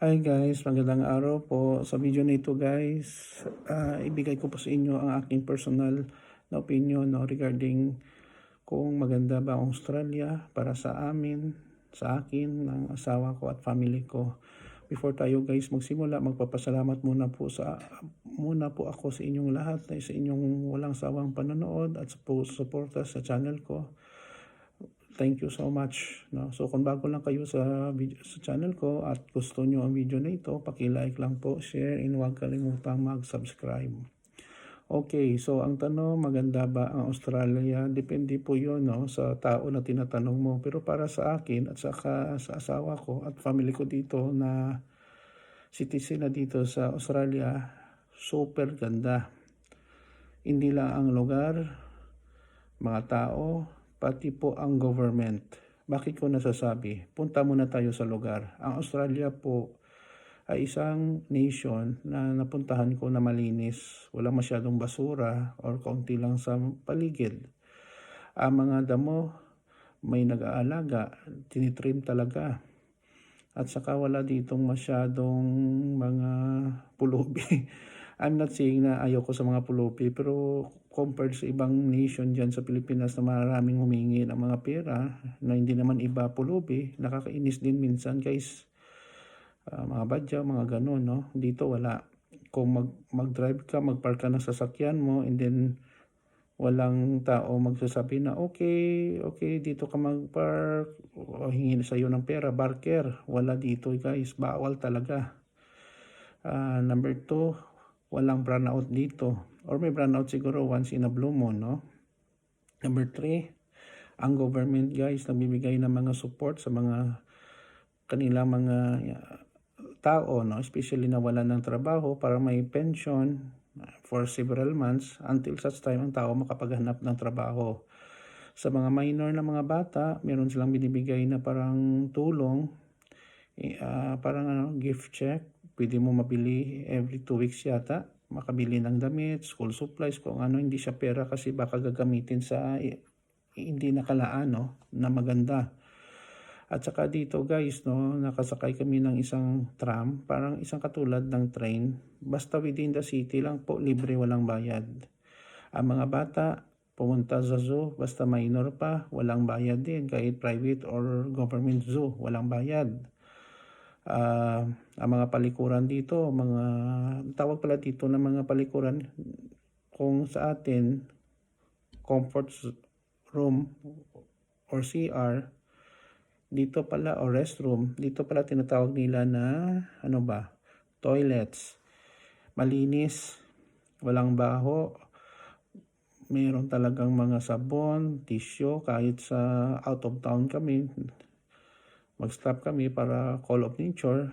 Hi guys, magandang araw po. Sa video na ito guys, ibigay ko po sa inyo ang aking personal na opinion regarding kung maganda ba ang Australia para sa amin, sa akin, ng asawa ko at family ko. Before tayo guys magsimula, magpapasalamat muna po ako sa inyong lahat, sa inyong walang sawang panonood at suporta sa channel ko. Thank you so much. No? So kung bago lang kayo sa channel ko at gusto nyo ang video na ito, paki-like lang po, share, and huwag kalimutang mag-subscribe. Okay, so ang tanong, maganda ba ang Australia? Depende po yun sa tao na tinatanong mo. Pero para sa akin at saka sa asawa ko at family ko dito na citizen na dito sa Australia, super ganda. Hindi lang ang lugar, mga tao, pati po ang government. Bakit ko nasasabi? Punta muna tayo sa lugar. Ang Australia po ay isang nation na napuntahan ko na malinis. Wala masyadong basura or kaunti lang sa paligid. Ang mga damo may nag-aalaga, tinitrim talaga. At saka wala ditong masyadong mga pulubi. I'm not saying na ayaw ko sa mga pulubi, pero compared sa ibang nation dyan sa Pilipinas na maraming humingi ng mga pera na hindi naman iba pulubi, nakakainis din minsan guys. Mga badya, mga ganun, no? Dito wala. Kung mag-drive ka, mag-park ka ng sasakyan mo, and then walang tao magsasabi na okay, dito ka mag-park o hingin sa iyo ng pera, barker. Wala dito guys, bawal talaga. Number 2, walang brownout dito. Or may brownout siguro once in a blue moon, no? Number 3, ang government guys nagbibigay ng mga support sa mga kanilang mga tao, no? Especially na wala ng trabaho para may pension for several months until such time ang tao makapaghanap ng trabaho. Sa mga minor na mga bata, meron silang binibigay na parang tulong, parang gift check. Pwede mo mabili every 2 weeks yata, makabili ng damit, school supplies, kung ano. Hindi siya pera kasi baka gagamitin sa hindi nakalaan, na maganda. At saka dito guys, nakasakay kami ng isang tram, parang isang katulad ng train. Basta within the city lang po, libre, walang bayad. Ang mga bata, pumunta sa zoo, basta minor pa, walang bayad din. Kahit private or government zoo, walang bayad. Ang mga palikuran dito, tawag pala dito ng mga palikuran, kung sa atin, comfort room or CR, dito pala, o restroom, dito pala tinatawag nila na, toilets. Malinis, walang baho, mayroon talagang mga sabon, tissue. Kahit sa out of town kami, mag-stop kami para call of nature,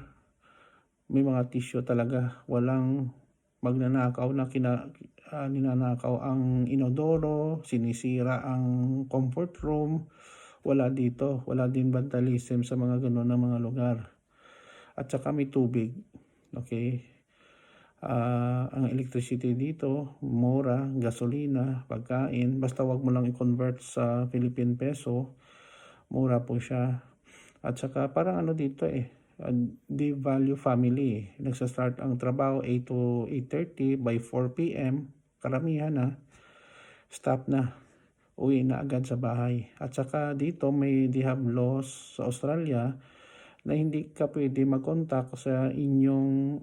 may mga tissue talaga. Walang magnanakaw na ninanakaw ang inodoro, sinisira ang comfort room. Wala dito. Wala din vandalism sa mga ganun na mga lugar. At saka may tubig. Okay. Ang electricity dito, mura, gasolina, pagkain. Basta wag mo lang i-convert sa Philippine peso, mura po siya. At saka parang dito the value family. Nagsa-start ang trabaho 8 to 8:30, by 4 p.m. karamihan na, stop na. Uwi na agad sa bahay. At saka dito they have laws sa Australia na hindi ka pwede mag-contact sa iyong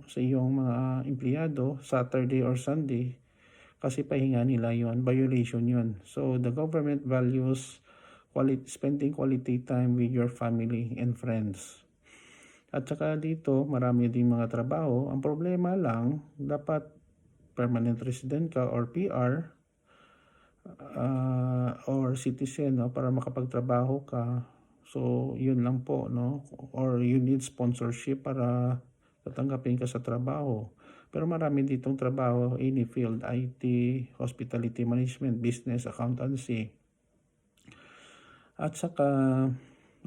mga empleyado Saturday or Sunday kasi pahinga nila yon, violation yon. So the government values spending quality time with your family and friends. At saka dito marami ding mga trabaho. Ang problema lang, dapat permanent resident ka or PR or citizen, para makapagtrabaho ka. So yun lang po, or you need sponsorship para tatanggapin ka sa trabaho. Pero marami ditong trabaho, any field, IT, hospitality management, business, accountancy. At saka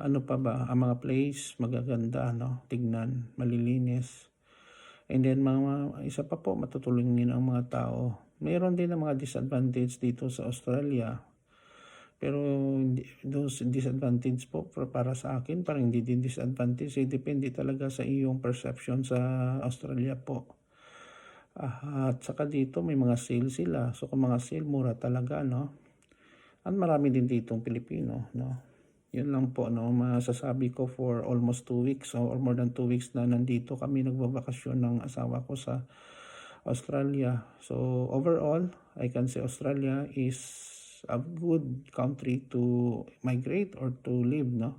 ano pa ba, ang mga place magaganda, tignan, malilinis. And then isa pa po, matutulungin ang mga tao. Mayroon din ang mga disadvantage dito sa Australia. Pero those disadvantage po para sa akin, parang hindi din disadvantage. Depende talaga sa iyong perception sa Australia po. At saka dito may mga sale sila. So kung mga sale, mura talaga, no? At marami din ditong Pilipino, no? Yun lang po, no, masasabi ko for almost 2 weeks or more than 2 weeks na nandito kami nagbabakasyon ng asawa ko sa Australia. So overall, I can say Australia is a good country to migrate or to live, no?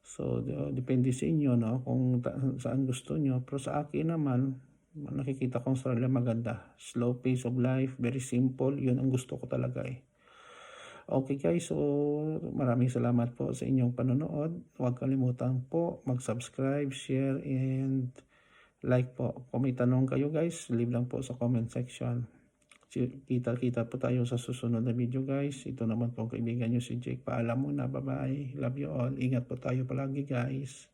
So depende sa inyo, no, kung saan gusto nyo. Pero sa akin naman, nakikita ko Australia maganda. Slow pace of life, very simple. Yun ang gusto ko talaga eh. Okay guys, so maraming salamat po sa inyong panonood. Huwag kalimutan po mag-subscribe, share, and like po. Kung may tanong kayo guys, leave lang po sa comment section. Kita-kita po tayo sa susunod na video guys. Ito naman po kaibigan nyo si Jake. Paalam muna. Bye-bye. Love you all. Ingat po tayo palagi guys.